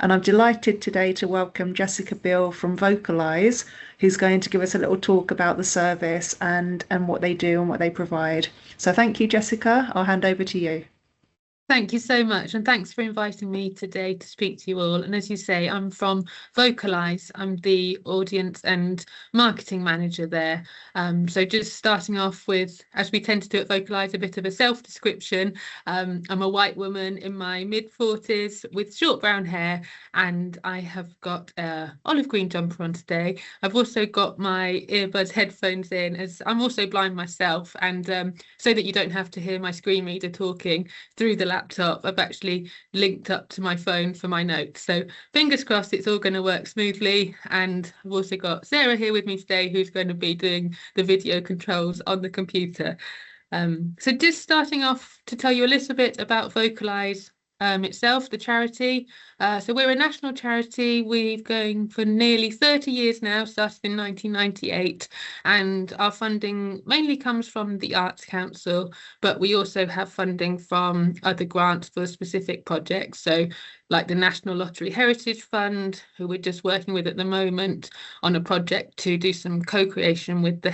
and I'm delighted today to welcome Jessica Beal from VocalEyes, who's going to give us a little talk about the service and what they do and what they provide. So thank you, Jessica. I'll hand over to you. Thank you so much, and thanks for inviting me today to speak to you all. And as you say, I'm from VocalEyes. I'm the audience and marketing manager there. So just starting off with, as we tend to do at VocalEyes, a bit of a self-description. I'm a white woman in my mid-40s with short brown hair, and I have got an olive green jumper on today. I've also got my earbuds headphones in, as I'm also blind myself, and so that you don't have to hear my screen reader talking through the laptop, I've actually linked up to my phone for my notes. So fingers crossed it's all going to work smoothly. And I've also got Sarah here with me today, who's going to be doing the video controls on the computer. So just starting off to tell you a little bit about VocalEyes itself, the charity. So we're a national charity. We've going for nearly 30 years now, started in 1998, and our funding mainly comes from the Arts Council, but we also have funding from other grants for specific projects. So like the National Lottery Heritage Fund, who we're just working with at the moment on a project to do some co-creation with the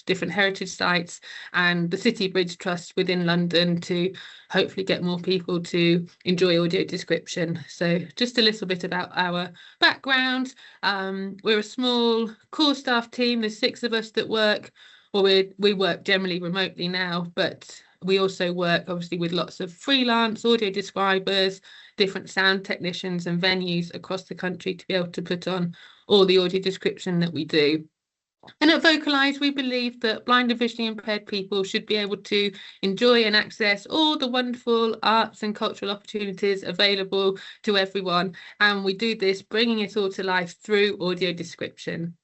different heritage sites, and the City Bridge Trust within London to hopefully get more people to enjoy audio description. So just a little bit about our background. We're a small core staff team. There's 6 of us that work, well, we work generally remotely now, but we also work obviously with lots of freelance audio describers, different sound technicians and venues across the country to be able to put on all the audio description that we do. And at VocalEyes, we believe that blind and visually impaired people should be able to enjoy and access all the wonderful arts and cultural opportunities available to everyone. And we do this, bringing it all to life through audio description.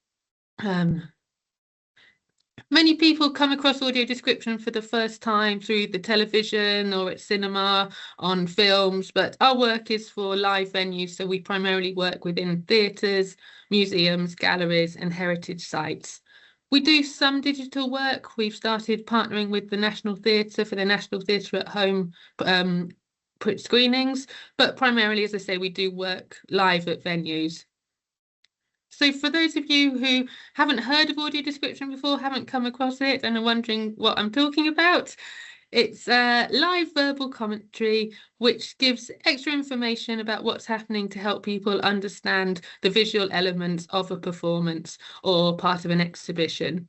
Many people come across audio description for the first time through the television or at cinema, on films, but our work is for live venues, so we primarily work within theatres, museums, galleries and heritage sites. We do some digital work. We've started partnering with the National Theatre for the National Theatre at Home screenings, but primarily, as I say, we do work live at venues. So for those of you who haven't heard of audio description before, haven't come across it and are wondering what I'm talking about, it's live verbal commentary, which gives extra information about what's happening to help people understand the visual elements of a performance or part of an exhibition.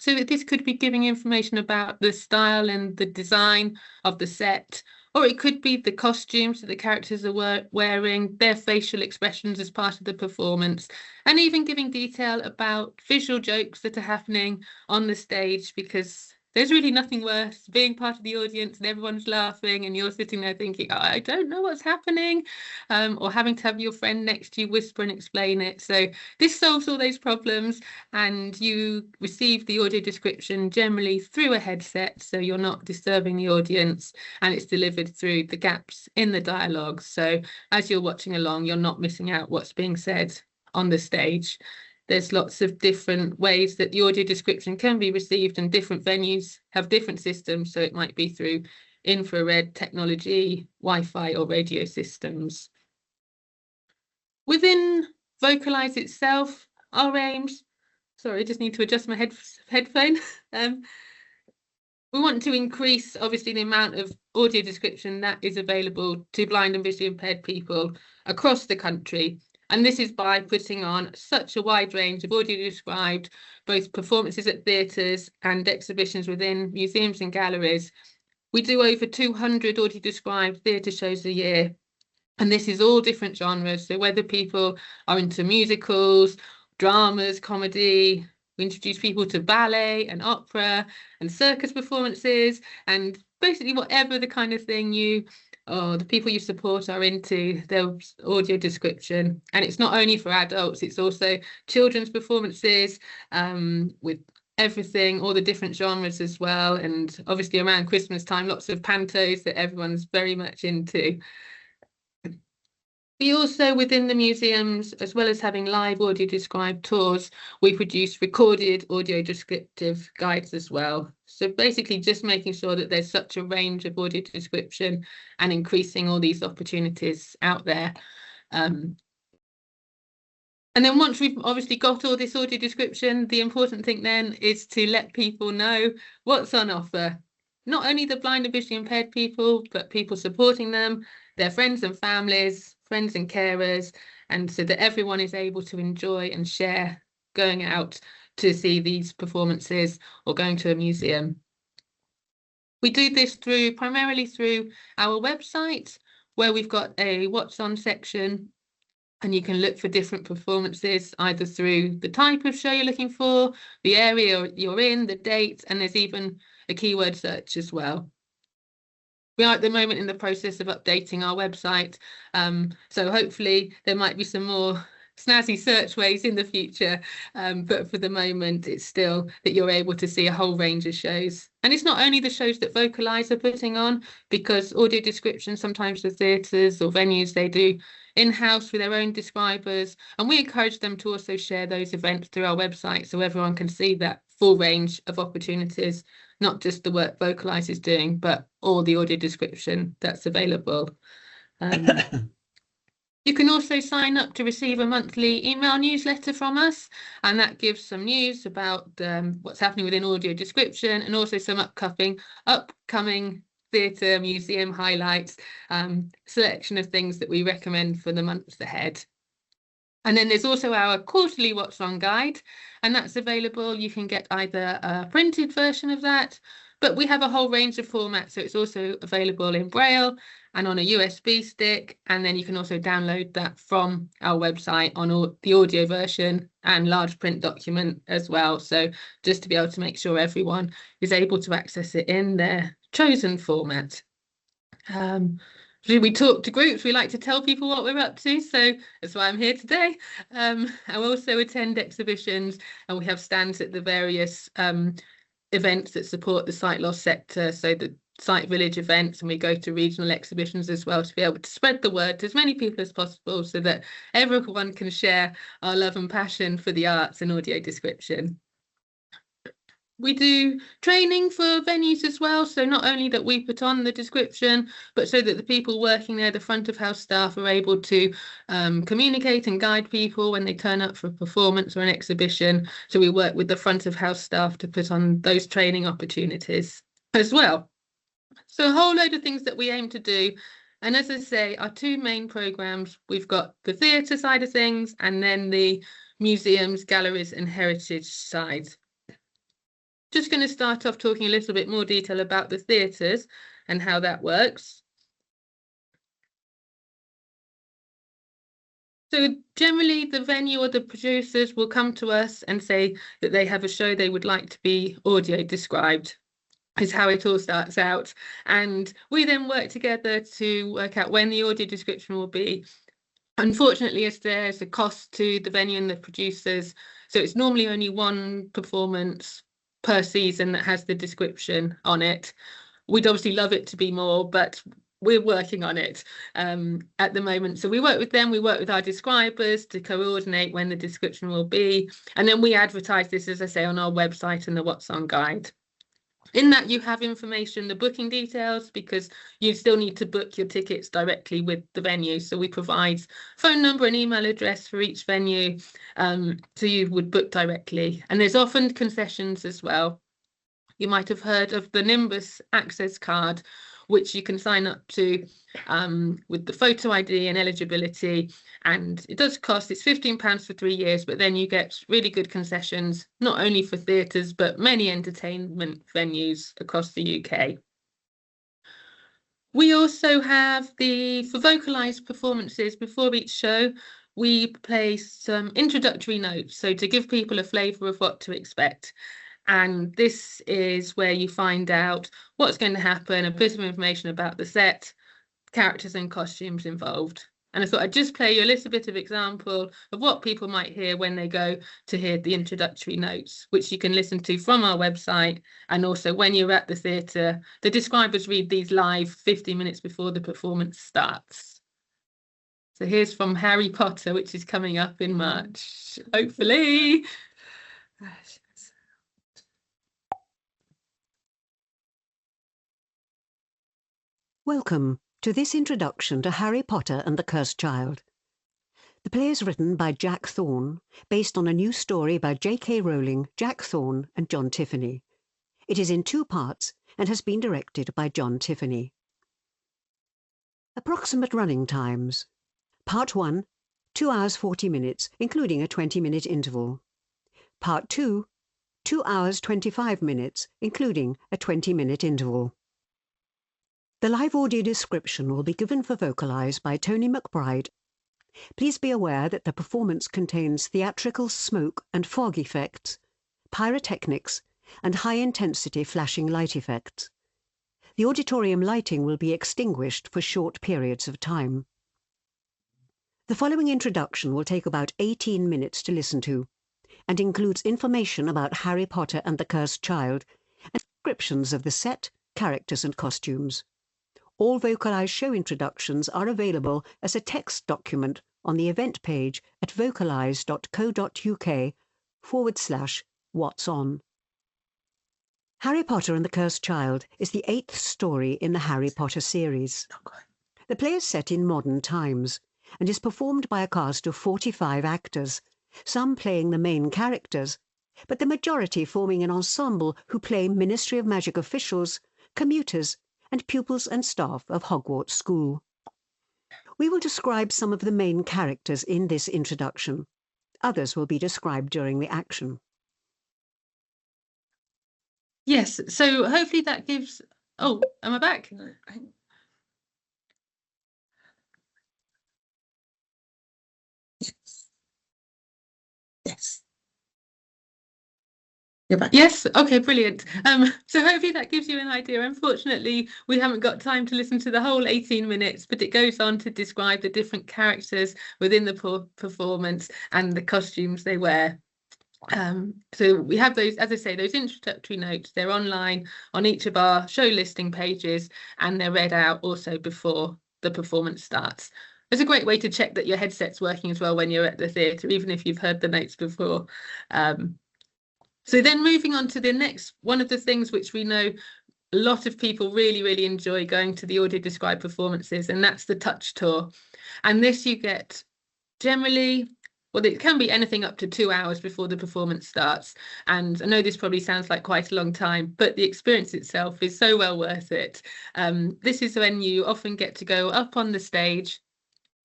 So this could be giving information about the style and the design of the set, or it could be the costumes that the characters are wearing, their facial expressions as part of the performance, and even giving detail about visual jokes that are happening on the stage, because there's really nothing worse being part of the audience and everyone's laughing and you're sitting there thinking, oh, I don't know what's happening, or having to have your friend next to you whisper and explain it. So this solves all those problems, and you receive the audio description generally through a headset, so you're not disturbing the audience, and it's delivered through the gaps in the dialogue. So as you're watching along, you're not missing out what's being said on the stage. There's lots of different ways that the audio description can be received, and different venues have different systems. So it might be through infrared technology, Wi-Fi or radio systems. Within VocalEyes itself, our aims, sorry, I just need to adjust my headphone. We want to increase, obviously, the amount of audio description that is available to blind and visually impaired people across the country. And this is by putting on such a wide range of audio described, both performances at theatres and exhibitions within museums and galleries. We do over 200 audio described theatre shows a year, and this is all different genres. So whether people are into musicals, dramas, comedy, we introduce people to ballet and opera and circus performances, and basically whatever the kind of thing the people you support are into, there's audio description. And it's not only for adults, it's also children's performances with everything, all the different genres as well. And obviously around Christmas time, lots of pantos that everyone's very much into. We also, within the museums, as well as having live audio described tours, we produce recorded audio descriptive guides as well. So basically just making sure that there's such a range of audio description and increasing all these opportunities out there. And then once we've obviously got all this audio description, the important thing then is to let people know what's on offer. Not only the blind and visually impaired people, but people supporting them, their friends and families, friends and carers, and so that everyone is able to enjoy and share going out to see these performances or going to a museum. We do this primarily through our website, where we've got a What's On section, and you can look for different performances either through the type of show you're looking for, the area you're in, the dates, and there's even a keyword search as well. We are at the moment in the process of updating our website, so hopefully there might be some more snazzy search ways in the future, but for the moment it's still that you're able to see a whole range of shows. And it's not only the shows that VocalEyes are putting on, because audio description, sometimes the theatres or venues, they do in-house with their own describers, and we encourage them to also share those events through our website so everyone can see that full range of opportunities, not just the work VocalEyes is doing, but all the audio description that's available. You can also sign up to receive a monthly email newsletter from us, and that gives some news about what's happening within audio description, and also some upcoming theatre museum highlights, selection of things that we recommend for the months ahead. And then there's also our quarterly What's On guide, and that's available. You can get either a printed version of that, but we have a whole range of formats, so it's also available in Braille and on a USB stick, and then you can also download that from our website on the audio version and large print document as well, so just to be able to make sure everyone is able to access it in their chosen format. We talk to groups, we like to tell people what we're up to, so that's why I'm here today. I also attend exhibitions, and we have stands at the various events that support the sight loss sector, so the Sight Village events, and we go to regional exhibitions as well to be able to spread the word to as many people as possible so that everyone can share our love and passion for the arts and audio description. We do training for venues as well, so not only that we put on the description, but so that the people working there, the front of house staff, are able to communicate and guide people when they turn up for a performance or an exhibition. So we work with the front of house staff to put on those training opportunities as well. So a whole load of things that we aim to do. And as I say, our two main programmes, we've got the theatre side of things and then the museums, galleries and heritage side. Just going to start off talking a little bit more detail about the theatres and how that works. So generally the venue or the producers will come to us and say that they have a show they would like to be audio described, is how it all starts out. And we then work together to work out when the audio description will be. Unfortunately, as there's a cost to the venue and the producers, so it's normally only one performance per season that has the description on it. We'd obviously love it to be more, but we're working on it at the moment. So we work with them, we work with our describers to coordinate when the description will be. And then we advertise this, as I say, on our website and the What's On guide. In that you have information, the booking details, because you still need to book your tickets directly with the venue. So we provide phone number and email address for each venue, so you would book directly. And there's often concessions as well. You might have heard of the Nimbus Access card, which you can sign up to with the photo ID and eligibility. And it does cost, it's £15 for 3 years, but then you get really good concessions, not only for theatres, but many entertainment venues across the UK. We also have for VocalEyes performances, before each show, we place some introductory notes, so to give people a flavour of what to expect. And this is where you find out what's going to happen, a bit of information about the set, characters and costumes involved. And I thought I'd just play you a little bit of example of what people might hear when they go to hear the introductory notes, which you can listen to from our website. And also when you're at the theatre, the describers read these live 50 minutes before the performance starts. So here's from Harry Potter, which is coming up in March, hopefully. Welcome to this introduction to Harry Potter and the Cursed Child. The play is written by Jack Thorne, based on a new story by J.K. Rowling, Jack Thorne and John Tiffany. It is in 2 parts and has been directed by John Tiffany. Approximate running times. Part 1, 2 hours 40 minutes, including a 20-minute interval. Part 2, 2 hours 25 minutes, including a 20-minute interval. The live audio description will be given for VocalEyes by Tony McBride. Please be aware that the performance contains theatrical smoke and fog effects, pyrotechnics, and high-intensity flashing light effects. The auditorium lighting will be extinguished for short periods of time. The following introduction will take about 18 minutes to listen to, and includes information about Harry Potter and the Cursed Child, and descriptions of the set, characters and costumes. All VocalEyes show introductions are available as a text document on the event page at vocaleyes.co.uk/what's on. Harry Potter and the Cursed Child is the 8th story in the Harry Potter series. The play is set in modern times and is performed by a cast of 45 actors, some playing the main characters, but the majority forming an ensemble who play Ministry of Magic officials, commuters, and pupils and staff of Hogwarts School. We will describe some of the main characters in this introduction. Others will be described during the action. Yes, so hopefully that gives... Oh, am I back? Yes. You're back. Yes, okay, brilliant. So hopefully that gives you an idea. Unfortunately, we haven't got time to listen to the whole 18 minutes, but it goes on to describe the different characters within the performance and the costumes they wear. So we have those, as I say, those introductory notes. They're online on each of our show listing pages, and they're read out also before the performance starts. It's a great way to check that your headset's working as well when you're at the theatre, even if you've heard the notes before. So then moving on to the next, one of the things which we know a lot of people really, really enjoy going to the audio described performances, and that's the touch tour. And this you get generally, well, it can be anything up to 2 hours before the performance starts. And I know this probably sounds like quite a long time, but the experience itself is so well worth it. This is when you often get to go up on the stage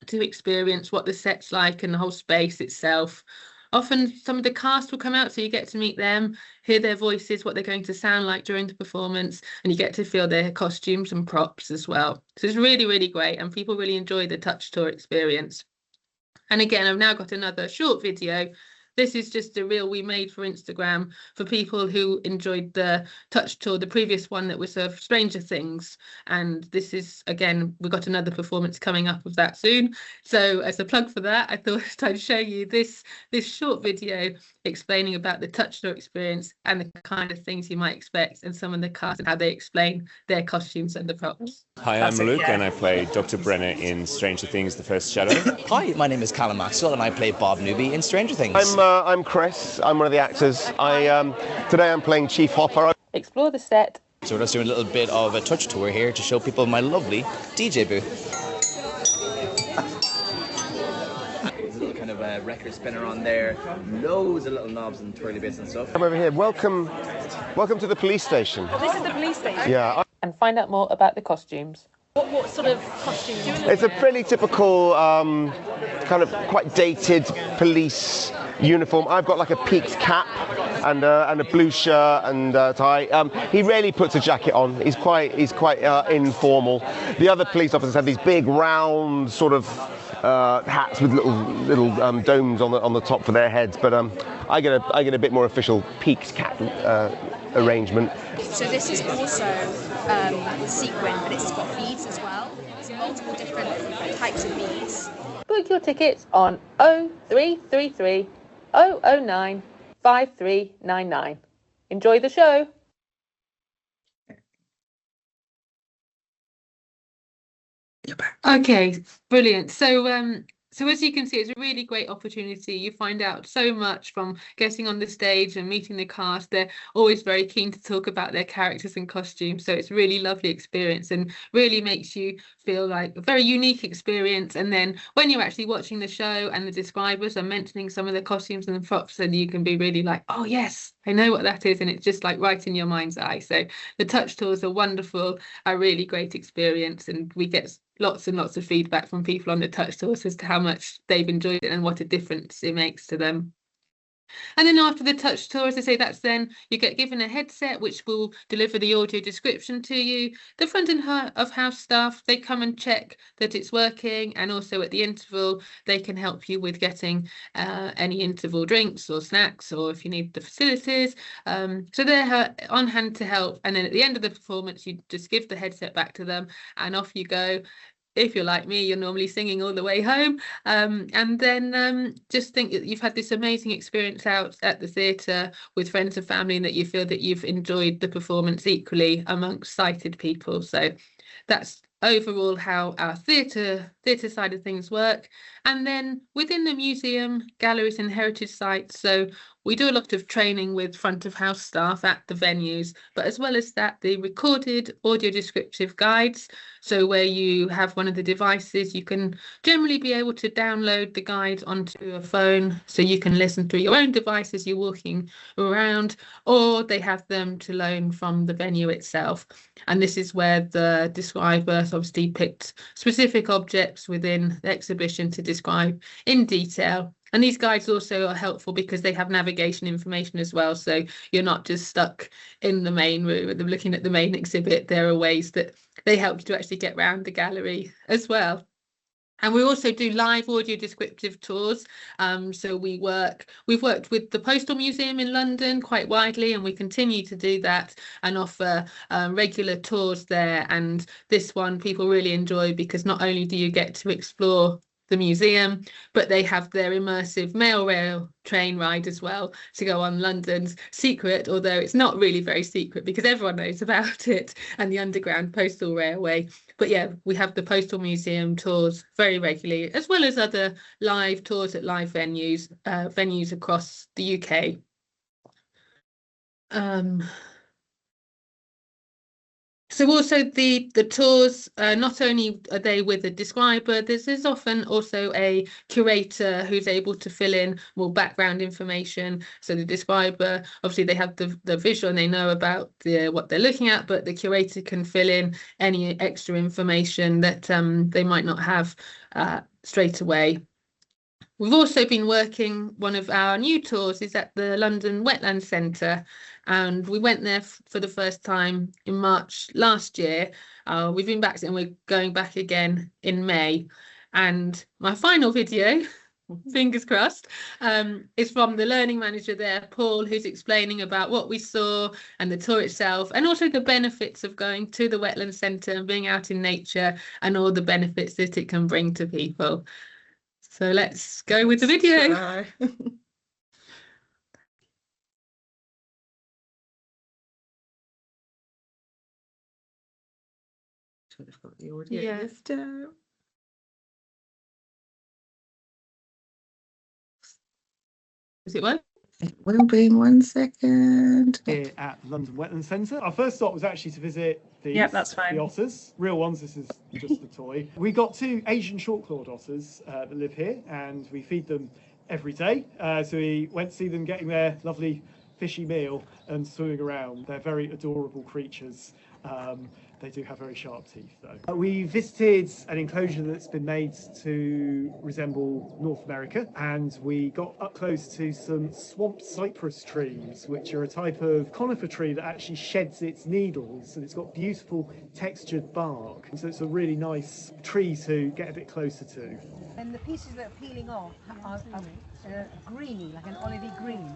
to experience what the set's like and the whole space itself. Often some of the cast will come out, so you get to meet them, hear their voices, what they're going to sound like during the performance, and you get to feel their costumes and props as well. So it's really, really great, and people really enjoy the touch tour experience. And again, I've now got another short video. This is just a reel we made for Instagram for people who enjoyed the touch tour, the previous one that was of Stranger Things. And this is, again, we've got another performance coming up of that soon. So as a plug for that, I thought I'd show you this short video explaining about the touch tour experience and the kind of things you might expect, and some of the cast and how they explain their costumes and the props. Hi, I'm Luke and I play Dr. Brenner in Stranger Things, The First Shadow. Hi, my name is Callum Maxwell and I play Bob Newby in Stranger Things. I'm Chris. I'm one of the actors. Today I'm playing Chief Hopper. Explore the set. So we're just doing a little bit of a touch tour here to show people my lovely DJ booth. There's a little kind of a record spinner on there, loads of little knobs and twirly bits and stuff. Come over here. Welcome to the police station. This is the police station? Yeah. And find out more about the costumes. What sort of costume do you wear? It's a pretty typical, kind of quite dated police uniform. I've got like a peaked cap and a blue shirt and tie. He rarely puts a jacket on. He's quite informal. The other police officers have these big round sort of hats with little domes on the top for their heads. But I get a bit more official peaked cap arrangement. So this is also sequin, but it's got beads as well. So multiple different types of beads. Book your tickets on 0333 009 5399. Enjoy the show. You're back. Okay, brilliant. So So as you can see, it's a really great opportunity. You find out so much from getting on the stage and meeting the cast. They're always very keen to talk about their characters and costumes. So it's a really lovely experience and really makes you feel like a very unique experience. And then when you're actually watching the show and the describers are mentioning some of the costumes and the props, then you can be really like, oh yes, I know what that is. And it's just like right in your mind's eye. So the touch tours are wonderful, a really great experience. And we get lots and lots of feedback from people on the touch tours as to how much they've enjoyed it and what a difference it makes to them. And then after the touch tour, as I say, that's then you get given a headset which will deliver the audio description to you. The front of house staff, they come and check that it's working, and also at the interval they can help you with getting any interval drinks or snacks, or if you need the facilities. So they're on hand to help, and then at the end of the performance you just give the headset back to them and off you go. If you're like me, you're normally singing all the way home, and then just think that you've had this amazing experience out at the theatre with friends and family, and that you feel that you've enjoyed the performance equally amongst sighted people. So that's overall how our theatre side of things work. And then within the museum, galleries and heritage sites, so we do a lot of training with front of house staff at the venues, but as well as that, the recorded audio descriptive guides. So where you have one of the devices, you can generally be able to download the guide onto a phone, so you can listen through your own device as you're walking around, or they have them to loan from the venue itself. And this is where the describer obviously picked specific objects within the exhibition to describe in detail. And these guides also are helpful because they have navigation information as well. So you're not just stuck in the main room looking at the main exhibit. There are ways that they help you to actually get around the gallery as well. And we also do live audio descriptive tours. So we've worked with the Postal Museum in London quite widely, and we continue to do that and offer regular tours there. And this one people really enjoy because not only do you get to explore the museum, but they have their immersive mail rail train ride as well to go on London's secret, although it's not really very secret because everyone knows about it, and the Underground Postal Railway. But yeah, we have the Postal Museum tours very regularly, as well as other live tours at live venues across the UK. So also the tours, not only are they with a describer, there's often also a curator who's able to fill in more background information. So the describer, obviously they have the visual and they know about what they're looking at, but the curator can fill in any extra information that they might not have straight away. We've also been working, one of our new tours is at the London Wetland Centre, and we went there for the first time in March last year. We've been back and we're going back again in May. And my final video, fingers crossed, is from the learning manager there, Paul, who's explaining about what we saw and the tour itself, and also the benefits of going to the Wetland Centre and being out in nature and all the benefits that it can bring to people. So let's go with the video. I've got the audio. Yes. Does it work? It will be in 1 second. Here at London Wetland Centre. Our first stop was actually to visit the otters. Real ones, this is just a toy. We got 2 Asian short-clawed otters that live here, and we feed them every day. So we went to see them getting their lovely fishy meal and swimming around. They're very adorable creatures. They do have very sharp teeth, though. We visited an enclosure that's been made to resemble North America, and we got up close to some swamp cypress trees, which are a type of conifer tree that actually sheds its needles, and it's got beautiful textured bark. So it's a really nice tree to get a bit closer to. And the pieces that are peeling off are greeny, like an olivey green.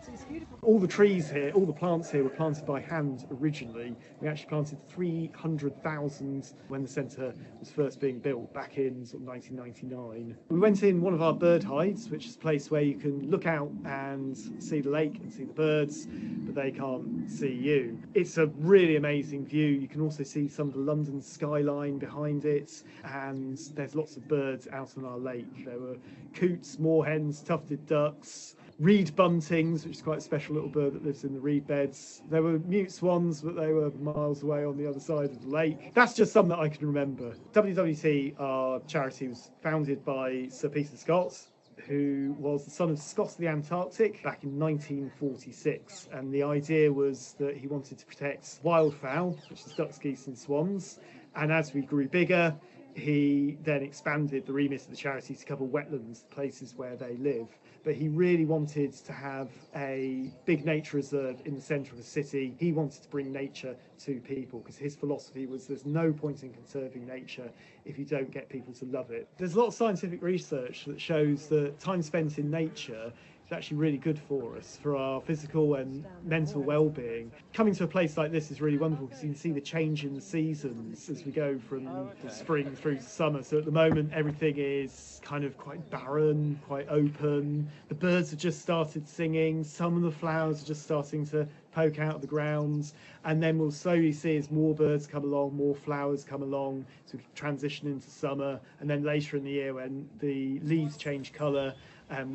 So it's beautiful. All the trees here, all the plants here were planted by hand originally. We actually planted 300,000 when the centre was first being built back in sort of 1999. We went in one of our bird hides, which is a place where you can look out and see the lake and see the birds, but they can't see you. It's a really amazing view. You can also see some of the London skyline behind it, and there's lots of birds out on our lake. There were coots, moorhens, tufted ducks, reed buntings, which is quite a special little bird that lives in the reed beds. There were mute swans, but they were miles away on the other side of the lake. That's just some that I can remember. WWT, our charity, was founded by Sir Peter Scott, who was the son of Scott of the Antarctic back in 1946. And the idea was that he wanted to protect wildfowl, which is ducks, geese and swans. And as we grew bigger, he then expanded the remit of the charity to cover wetlands, places where they live. But he really wanted to have a big nature reserve in the centre of the city. He wanted to bring nature to people, because his philosophy was there's no point in conserving nature if you don't get people to love it. There's a lot of scientific research that shows that time spent in nature is actually really good for us, for our physical and mental well-being. Coming to a place like this is really wonderful because you can see the change in the seasons as we go from the spring through to summer. So at the moment everything is kind of quite barren, quite open. The birds have just started singing, some of the flowers are just starting to poke out of the ground, and then we'll slowly see as more birds come along, more flowers come along, so we transition into summer, and then later in the year when the leaves change colour,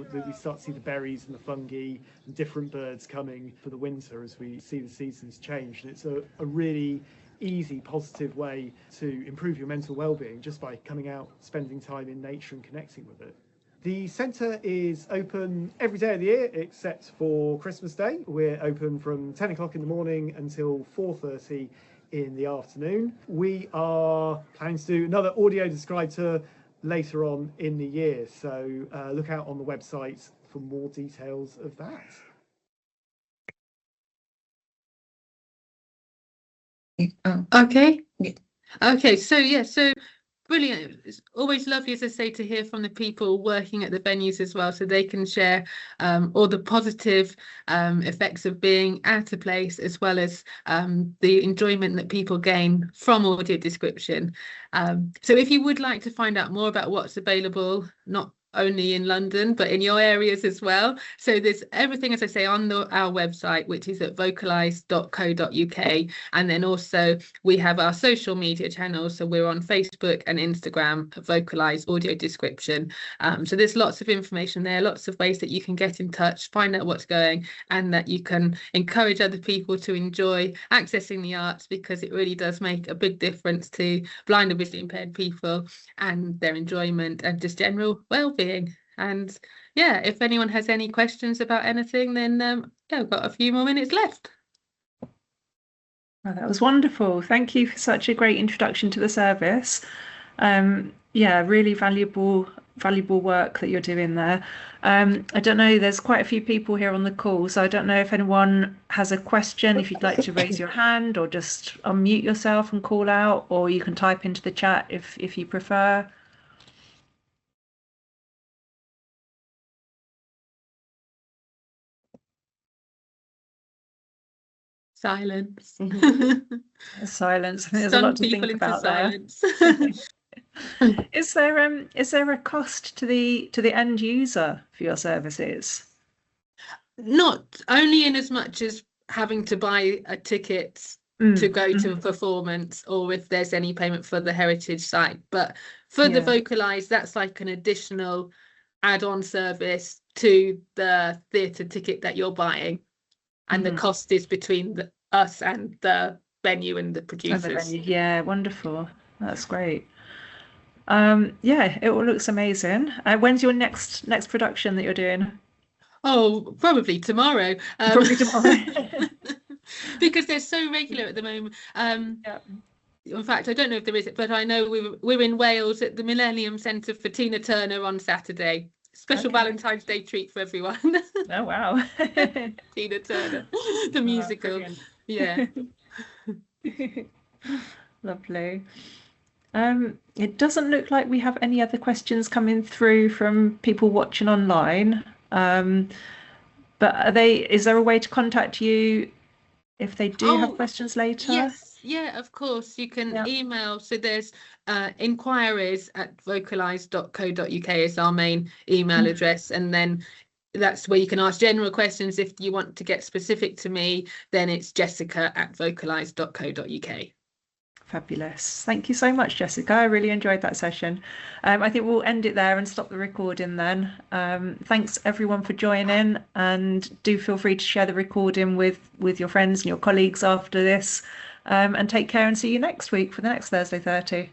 we start to see the berries and the fungi and different birds coming for the winter as we see the seasons change. And it's a really easy, positive way to improve your mental well-being just by coming out, spending time in nature and connecting with it. The centre is open every day of the year except for Christmas Day. We're open from 10 o'clock in the morning until 4:30 in the afternoon. We are planning to do another audio described tour later on in the year, so look out on the website for more details of that. Okay, so brilliant. It's always lovely, as I say, to hear from the people working at the venues as well, so they can share all the positive effects of being at a place, as well as the enjoyment that people gain from audio description. So if you would like to find out more about what's available, not only in London but in your areas as well, so there's everything, as I say, on our website, which is at vocaleyes.co.uk, and then also we have our social media channels, so we're on Facebook and Instagram, VocalEyes audio description. So there's lots of information there, lots of ways that you can get in touch, find out what's going, and that you can encourage other people to enjoy accessing the arts, because it really does make a big difference to blind and visually impaired people and their enjoyment and just general well-being. And yeah, if anyone has any questions about anything, then we've got a few more minutes left. Oh, that was wonderful. Thank you for such a great introduction to the service. Yeah, really valuable work that you're doing there. I don't know, there's quite a few people here on the call, so I don't know if anyone has a question, if you'd like to raise your hand or just unmute yourself and call out, or you can type into the chat if you prefer. Silence. Silence. There's a lot to think about there. Is there a cost to the end user for your services? Not only in as much as having to buy a ticket to go to a performance, or if there's any payment for the heritage site, but for the VocalEyes, that's like an additional add-on service to the theatre ticket that you're buying. And the cost is between us and the venue and the producers. Yeah, wonderful. That's great. Yeah, it all looks amazing. When's your next production that you're doing? Oh, probably tomorrow. Probably tomorrow. Because they're so regular at the moment. In fact, I don't know if there is, but I know we're in Wales at the Millennium Centre for Tina Turner on Saturday. Special Valentine's Day treat for everyone. Oh, wow. Tina Turner, the musical. Yeah. Lovely. It doesn't look like we have any other questions coming through from people watching online. But is there a way to contact you if they do have questions later? Yes, yeah, of course. You can email. So there's inquiries@vocaleyes.co.uk is our main email address, and then that's where you can ask general questions. If you want to get specific to me, then it's jessica@vocaleyes.co.uk. Fabulous. Thank you so much, Jessica. I really enjoyed that session. I think we'll end it there and stop the recording then. Thanks everyone for joining, and do feel free to share the recording with your friends and your colleagues after this. And take care, and see you next week for the next Thursday 30.